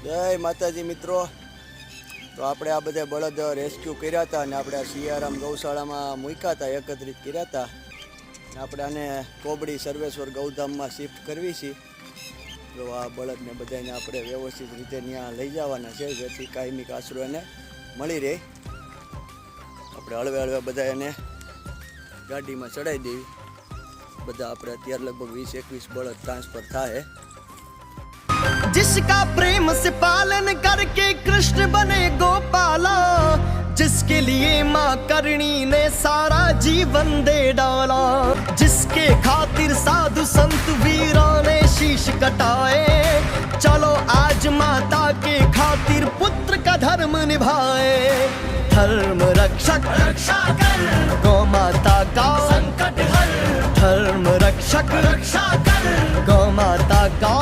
જય માતાજી મિત્રો। તો આપણે આ બધા બળદ રેસ્ક્યુ કર્યા હતા અને આપણે સિયારામ ગૌશાળામાં મૂક્યા હતા, એકત્રિત કર્યા હતા। આપણે આને કોબડી સર્વેશ્વર ગૌધામમાં શિફ્ટ કરવી છે। તો આ બળદને બધાને આપણે વ્યવસ્થિત રીતે ત્યાં લઈ જવાના છે, જેથી કાયમિક આશરો એને મળી રહે। આપણે હળવે હળવે બધા એને ગાડીમાં ચડાવી દેવી। બધા આપણે અત્યારે લગભગ 20-21 બળદ ટ્રાન્સફર થાય। जिसका प्रेम से पालन करके कृष्ण बने गोपाला, जिसके लिए माँ करणी ने सारा जीवन दे डाला, जिसके खातिर साधु संत वीरों ने शीश कटाए, चलो आज माता के खातिर पुत्र का धर्म निभाए। धर्म रक्षक रक्षा कर, गौ माता का संकट हर, धर्म रक्षक रक्षा कर, गौ माता का